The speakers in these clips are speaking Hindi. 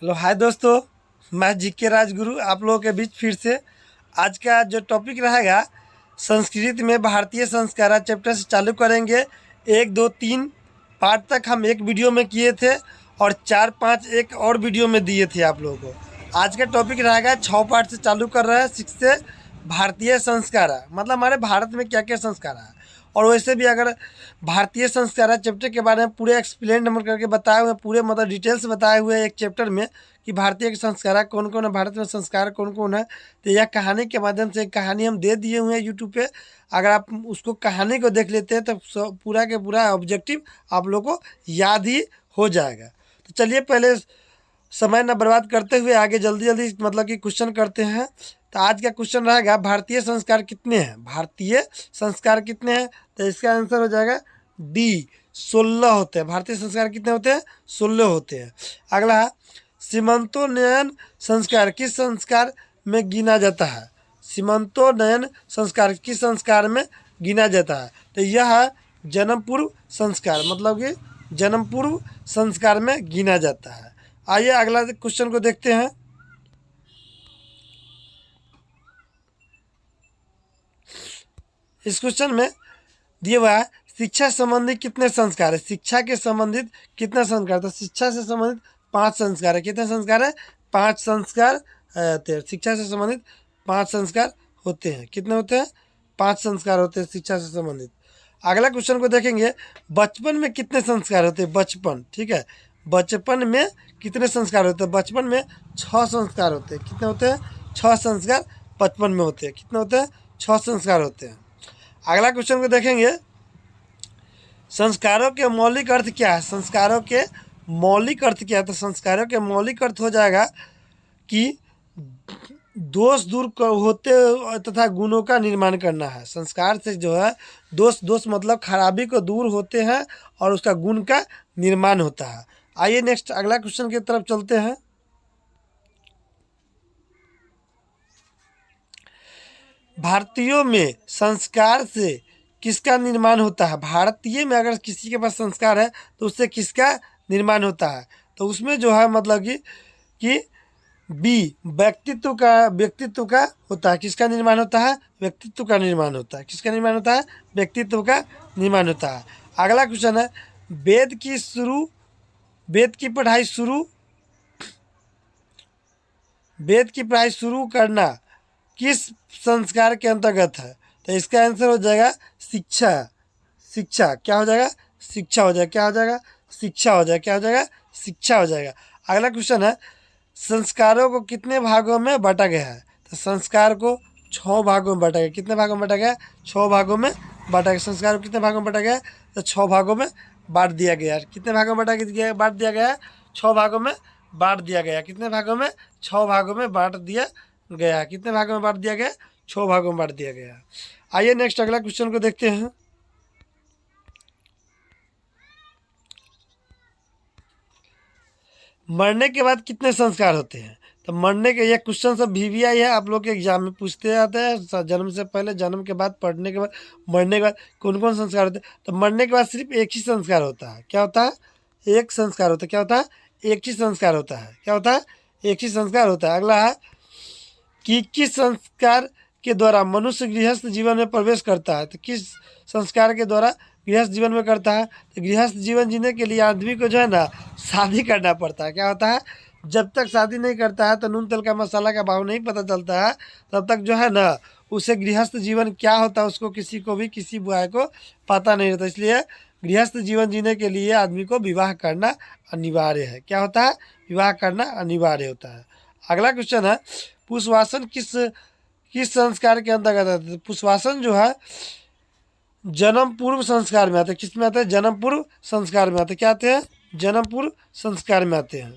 हेलो हाय दोस्तों, मैं जीके राजगुरु आप लोगों के बीच फिर से। आज का जो टॉपिक रहेगा संस्कृत में भारतीय संस्कार चैप्टर से चालू करेंगे। 1 2 3 पार्ट तक हम एक वीडियो में किए थे और 4 5 एक और वीडियो में दिए थे आप लोगों को। आज का टॉपिक रहेगा 6 पार्ट से चालू कर रहे हैं। 6 से भारतीय संस्कार मतलब हमारे भारत में क्या क्या संस्कार है। और वैसे भी अगर भारतीय संस्कार चैप्टर के बारे में पूरे एक्सप्लेन हम करके बताए हुए हैं, पूरे मतलब डिटेल्स बताए हुए हैं एक चैप्टर में कि भारतीय के संस्कार कौन कौन है, भारत में संस्कार कौन कौन है। तो यह कहानी के माध्यम से एक कहानी हम दे दिए हुए हैं यूट्यूब पे। अगर आप उसको कहानी को देख लेते हैं तो पूरा के पूरा ऑब्जेक्टिव आप लोग को याद ही हो जाएगा। तो चलिए पहले समय न बर्बाद करते हुए आगे जल्दी जल्दी मतलब कि क्वेश्चन करते हैं। तो आज का क्वेश्चन रहेगा भारतीय संस्कार कितने हैं। भारतीय संस्कार कितने हैं तो इसका आंसर हो जाएगा डी, 16 होते हैं। भारतीय संस्कार कितने होते हैं? 16 होते हैं। अगला, सीमंतोन्नयन संस्कार किस संस्कार में गिना जाता है? सीमंतोन्नयन संस्कार किस संस्कार में गिना जाता है? तो यह जन्म पूर्व संस्कार मतलब कि जन्म पूर्व संस्कार में गिना जाता है। आइए अगला क्वेश्चन को देखते हैं। इस क्वेश्चन में दिया हुआ है शिक्षा संबंधी कितने संस्कार है। शिक्षा के संबंधित कितने संस्कार? तो शिक्षा से संबंधित 5 संस्कार है। कितने संस्कार है? 5 संस्कार होते हैं। शिक्षा से संबंधित 5 संस्कार होते हैं। कितने होते हैं? 5 संस्कार होते हैं शिक्षा से संबंधित। अगला क्वेश्चन को देखेंगे, बचपन में कितने संस्कार होते हैं? बचपन, ठीक है, बचपन में कितने संस्कार होते हैं? बचपन में 6 संस्कार होते हैं। कितने होते हैं? 6 संस्कार बचपन में होते हैं। कितने होते हैं? 6 संस्कार होते हैं। अगला क्वेश्चन को देखेंगे, संस्कारों के मौलिक अर्थ क्या है? संस्कारों के मौलिक अर्थ क्या है? तो संस्कारों के मौलिक अर्थ हो जाएगा कि दोष दूर होते तथा गुणों का निर्माण करना है। संस्कार से जो है दोष मतलब खराबी को दूर होते हैं और उसका गुण का निर्माण होता है। आइए नेक्स्ट अगला क्वेश्चन की तरफ चलते हैं। भारतीयों में संस्कार से किसका निर्माण होता है? भारतीय में अगर किसी के पास संस्कार है तो उससे किसका निर्माण होता है? तो उसमें जो है मतलब कि बी, व्यक्तित्व का होता है। किसका निर्माण होता है? व्यक्तित्व का निर्माण होता है। किसका निर्माण होता है? व्यक्तित्व का निर्माण होता है। अगला क्वेश्चन है, वेद की पढ़ाई शुरू करना किस संस्कार के अंतर्गत है? तो इसका आंसर हो जाएगा शिक्षा। शिक्षा क्या हो जाएगा? शिक्षा हो जाएगा। क्या हो जाएगा? शिक्षा हो जाएगा। क्या हो जाएगा? शिक्षा हो जाएगा। अगला क्वेश्चन है, संस्कारों को कितने भागों में बांटा गया है? तो संस्कार को 6 भागों में बांटा गया। कितने भागों में बांटा गया? 6 भागों में बांटा गया। संस्कार को कितने भागों में बांटा गया? तो 6 भागों में बांट दिया गया। कितने भागों में बांट दिया गया? 6 भागों में बांट दिया गया। कितने भागों में? 6 भागों में बांट दिया गया। कितने भागों में बांट दिया गया? 6 भागों में बांट दिया गया। आइए नेक्स्ट अगला क्वेश्चन को देखते हैं। मरने के बाद कितने संस्कार होते हैं? तो मरने के, ये क्वेश्चन सब VVI है, आप लोग के एग्जाम में पूछते आते हैं। जन्म से पहले, जन्म के बाद, पढ़ने के बाद, मरने के बाद कौन कौन संस्कार होते हैं? तो मरने के बाद सिर्फ एक ही संस्कार होता है। क्या होता है? एक संस्कार होता है। क्या होता है? एक ही संस्कार होता है। क्या होता है? एक ही संस्कार होता है। अगला है कि किस संस्कार के द्वारा मनुष्य गृहस्थ जीवन में प्रवेश करता है? तो किस संस्कार के द्वारा गृहस्थ जीवन में करता है? तो गृहस्थ जीवन जीने के लिए आदमी को जो है ना शादी करना पड़ता है। क्या होता है? जब तक शादी नहीं करता है तो नून तेल का मसाला का भाव नहीं पता चलता है, तब तक जो है ना उसे गृहस्थ जीवन क्या होता है उसको किसी को भी, किसी बुआई को पता नहीं रहता। इसलिए गृहस्थ जीवन जीने के लिए आदमी को विवाह करना अनिवार्य है। क्या होता है? विवाह करना अनिवार्य होता है। अगला क्वेश्चन है, पुष्पवासन किस संस्कार के अंतर्गत आता है? पुष्पवासन जो है जन्म पूर्व संस्कार में आते हैं। किस में आते हैं? जन्म पूर्व संस्कार में आते हैं। क्या आते हैं? जन्म पूर्व संस्कार में आते हैं।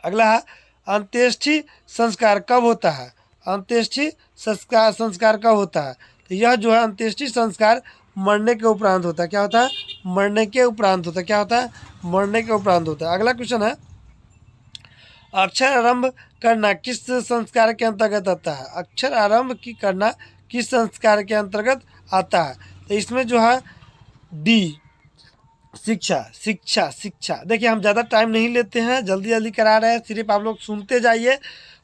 अगला है, अंत्येष्टि संस्कार कब होता है? अंत्येष्टि संस्कार कब होता है? तो यह जो है अंत्येष्टि संस्कार मरने के उपरांत होता है। क्या होता है? मरने के उपरांत होता है। क्या होता है? मरने के उपरांत होता है। अगला क्वेश्चन है, अक्षर आरंभ करना किस संस्कार के अंतर्गत आता है? अक्षर आरंभ की करना किस संस्कार के अंतर्गत आता है? तो इसमें जो है डी, शिक्षा शिक्षा शिक्षा। देखिए हम ज़्यादा टाइम नहीं लेते हैं, जल्दी जल्दी करा रहे हैं, सिर्फ आप लोग सुनते जाइए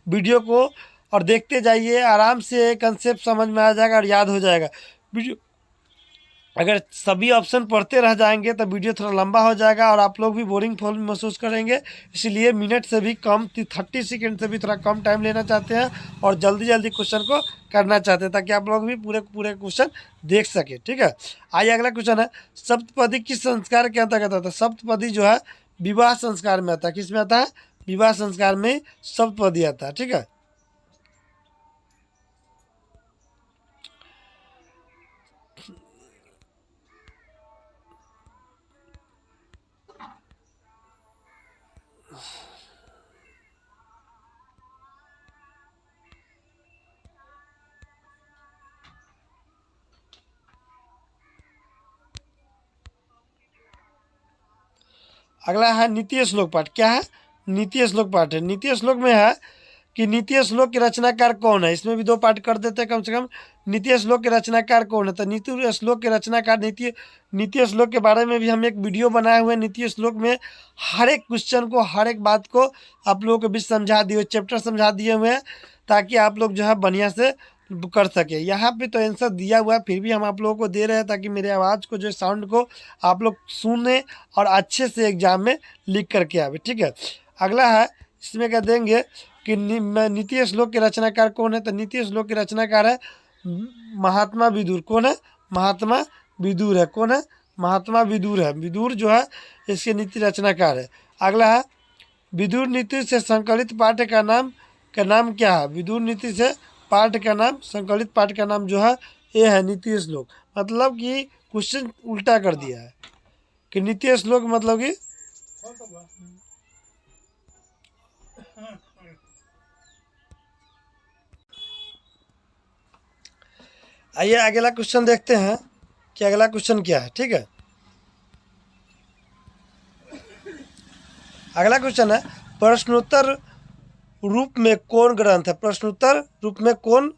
वीडियो को और देखते जाइए, आराम से कंसेप्ट समझ में आ जाएगा और याद हो जाएगा। वीडियो अगर सभी ऑप्शन पढ़ते रह जाएंगे तो वीडियो थोड़ा लंबा हो जाएगा और आप लोग भी बोरिंग फॉल महसूस करेंगे। इसलिए मिनट से भी कम 30 सेकेंड से भी थोड़ा कम टाइम लेना चाहते हैं और जल्दी जल्दी क्वेश्चन को करना चाहते हैं ताकि आप लोग भी पूरे पूरे क्वेश्चन देख सके। ठीक है, आइए अगला क्वेश्चन है, सप्तपदी किस संस्कार के अंतर्गत आता है? सप्तपदी जो है विवाह संस्कार में आता है। किस में आता है? विवाह संस्कार में सप्तपदी आता है। ठीक है, अगला है नीति श्लोक पाठ। क्या है? नीति श्लोक पाठ है। नीति श्लोक में है कि नीति श्लोक के रचनाकार कौन है। इसमें भी 2 पार्ट कर देते हैं कम से कम। नीति श्लोक के रचनाकार कौन है? तो नीति श्लोक के रचनाकार नीति श्लोक के बारे में भी हम एक वीडियो बनाए हुए हैं। नीति श्लोक में हर एक क्वेश्चन को, हर एक बात को आप लोगों के बीच समझा दिए हुए, चैप्टर समझा दिए हुए हैं ताकि आप लोग जो है बढ़िया से कर सके। यहाँ पे तो आंसर दिया हुआ है, फिर भी हम आप लोगों को दे रहे हैं ताकि मेरे आवाज़ को, जो साउंड को आप लोग सुने और अच्छे से एग्जाम में लिख करके आवे। ठीक है, अगला है, इसमें क्या देंगे कि नीति श्लोक के रचनाकार कौन है? तो नीति श्लोक के रचनाकार है महात्मा विदुर। कौन है? महात्मा विदुर है। कौन है? महात्मा विदुर है। विदुर जो है इसके नीति रचनाकार है। अगला है, विदुर नीति से संकलित पाठ्य का नाम क्या है? विदुर नीति से पाठ का नाम, संकलित पाठ का नाम जो है ये है नीति श्लोक। मतलब कि क्वेश्चन उल्टा कर दिया है कि नीति श्लोक मतलब कि आइए अगला क्वेश्चन देखते हैं कि अगला क्वेश्चन क्या है। ठीक है, अगला क्वेश्चन है, प्रश्नोत्तर रूप में कौन ग्रंथ है? प्रश्नोत्तर रूप में कौन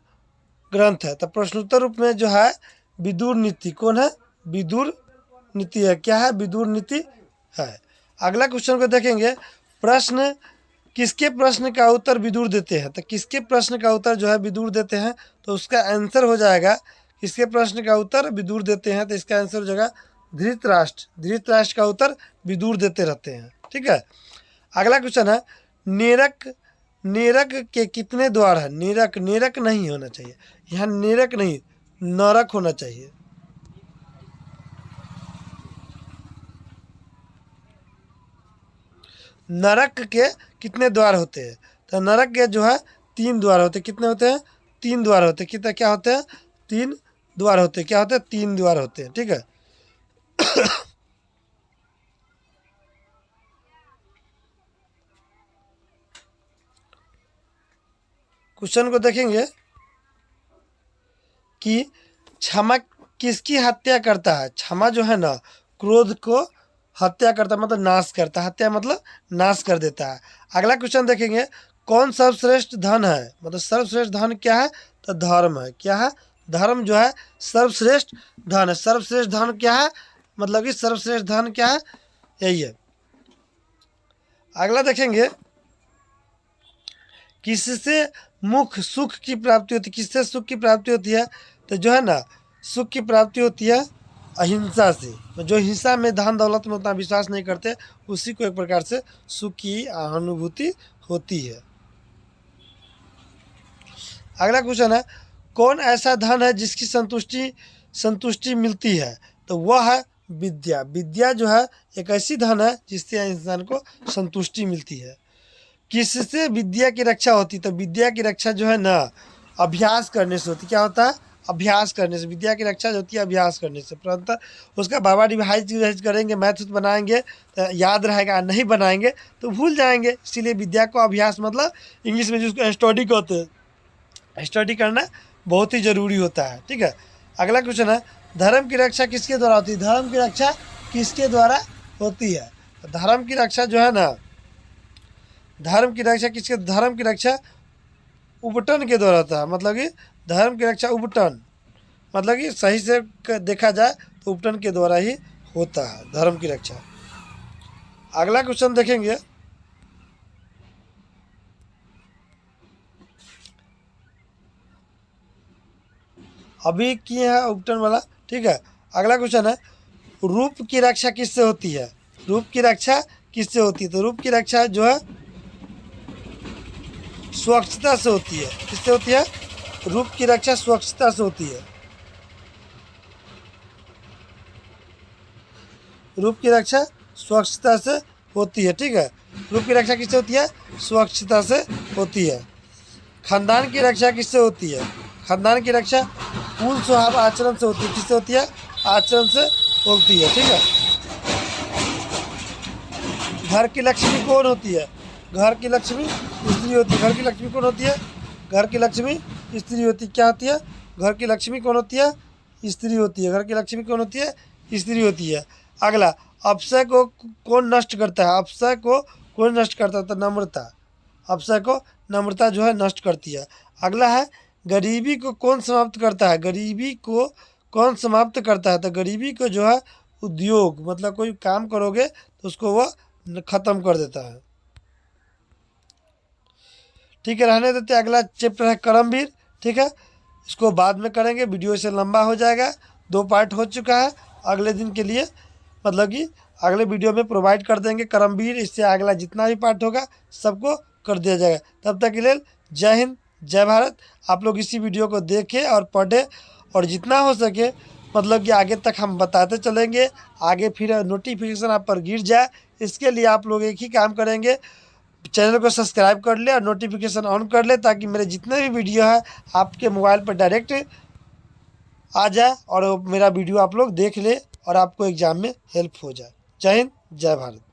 ग्रंथ है? तो प्रश्नोत्तर रूप में जो है विदुर नीति। कौन है? विदुर नीति है। क्या है? विदुर नीति है। अगला क्वेश्चन को देखेंगे, प्रश्न किसके प्रश्न का उत्तर विदुर देते हैं? तो किसके प्रश्न का उत्तर जो है विदुर देते हैं, तो उसका आंसर हो जाएगा, किसके प्रश्न का उत्तर विदुर देते हैं तो इसका आंसर हो जाएगा धृतराष्ट्र। धृतराष्ट्र का उत्तर विदुर देते रहते हैं। ठीक है, अगला क्वेश्चन है, नेरक के कितने द्वार है? नेरक नहीं होना चाहिए, यहाँ नेरक नहीं, नरक होना चाहिए। नरक के कितने द्वार होते हैं? तो नरक के जो है 3 द्वार होते हैं। कितने होते हैं? 3 द्वार होते हैं। कितने क्या होते हैं? 3 द्वार होते हैं। क्या होते हैं? 3 द्वार होते हैं। ठीक है, क्वेश्चन को देखेंगे कि क्षमा किसकी हत्या करता है? क्षमा जो है ना क्रोध को हत्या करता है, मतलब नाश करता है। हत्या मतलब नाश कर देता है। अगला क्वेश्चन देखेंगे, कौन सर्वश्रेष्ठ धन है? मतलब सर्वश्रेष्ठ धन क्या है? तो धर्म है। क्या है? धर्म जो है सर्वश्रेष्ठ धन है। सर्वश्रेष्ठ धन क्या है? मतलब कि सर्वश्रेष्ठ धन क्या है? यही है। अगला देखेंगे, किससे मुख्य सुख की प्राप्ति होती है? किससे सुख की प्राप्ति होती है? तो जो है ना सुख की प्राप्ति होती है अहिंसा से। जो हिंसा में, धन दौलत में उतना विश्वास नहीं करते, उसी को एक प्रकार से सुख की अनुभूति होती है। अगला क्वेश्चन है, कौन ऐसा धन है जिसकी संतुष्टि मिलती है? तो वह है विद्या। विद्या जो है एक ऐसी धन है जिससे इंसान को संतुष्टि मिलती है। किससे विद्या की रक्षा होती? तो विद्या की रक्षा जो है ना अभ्यास करने से होती। क्या होता है? अभ्यास करने से। विद्या की रक्षा जो होती है अभ्यास करने से। परंतु उसका बाबा रिवाइज करेंगे, मैथ बनाएंगे तो याद रहेगा, नहीं बनाएंगे तो भूल जाएंगे। इसीलिए विद्या को अभ्यास, मतलब इंग्लिश में जिसको स्टडी कहते हैं, स्टडी करना बहुत ही ज़रूरी होता है। ठीक है, अगला क्वेश्चन है, धर्म की रक्षा किसके द्वारा होती है? धर्म की रक्षा किसके द्वारा होती है? धर्म की रक्षा जो है ना, धर्म की रक्षा किसके? धर्म की रक्षा उपटन के द्वारा होता है। मतलब कि धर्म की रक्षा उपटन, मतलब कि सही से देखा जाए तो उपटन के द्वारा ही होता है, धर्म की रक्षा। अगला क्वेश्चन देखेंगे, अभी किए हैं उपटन वाला, ठीक है। अगला क्वेश्चन है, रूप की रक्षा किससे होती है? रूप की रक्षा किससे होती है? तो रूप की रक्षा जो है स्वच्छता से होती है। किससे होती है? रूप की रक्षा स्वच्छता से होती है। रूप की रक्षा स्वच्छता से होती है, ठीक है। रूप की रक्षा किससे होती है? स्वच्छता से होती है। खानदान की रक्षा किससे होती है? खानदान की रक्षा कुल स्वभाव आचरण से होती है। किससे होती है? आचरण से होती है, ठीक है। घर की लक्ष्मी कौन होती है? घर की लक्ष्मी स्त्री होती है। घर की लक्ष्मी कौन होती है? घर की लक्ष्मी स्त्री होती है। क्या होती है? घर की लक्ष्मी कौन होती है? स्त्री होती है। घर की लक्ष्मी कौन होती है? स्त्री होती है। अगला, अपशय को कौन नष्ट करता है? अपशय को कौन नष्ट करता है? तो नम्रता। अपशय को नम्रता जो है नष्ट करती है। अगला है, गरीबी को कौन समाप्त करता है? गरीबी को कौन समाप्त करता है? तो गरीबी को जो है उद्योग, मतलब कोई काम करोगे तो उसको वह ख़त्म कर देता है, ठीक है। रहने देते। अगला चैप्टर है कर्मवीर, ठीक है। इसको बाद में करेंगे, वीडियो से लंबा हो जाएगा। 2 पार्ट हो चुका है। अगले दिन के लिए मतलब कि अगले वीडियो में प्रोवाइड कर देंगे कर्मवीर। इससे अगला जितना भी पार्ट होगा सबको कर दिया जाएगा। तब तक के लिए जय हिंद, जय भारत। आप लोग इसी वीडियो को देखें और पढ़ें, और जितना हो सके मतलब कि आगे तक हम बताते चलेंगे। आगे फिर नोटिफिकेशन आप पर गिर जाए, इसके लिए आप लोग एक ही काम करेंगे, चैनल को सब्सक्राइब कर ले और नोटिफिकेशन ऑन कर ले, ताकि मेरे जितने भी वीडियो है आपके मोबाइल पर डायरेक्ट आ जाए और मेरा वीडियो आप लोग देख ले और आपको एग्ज़ाम में हेल्प हो जाए। जय हिंद, जय भारत।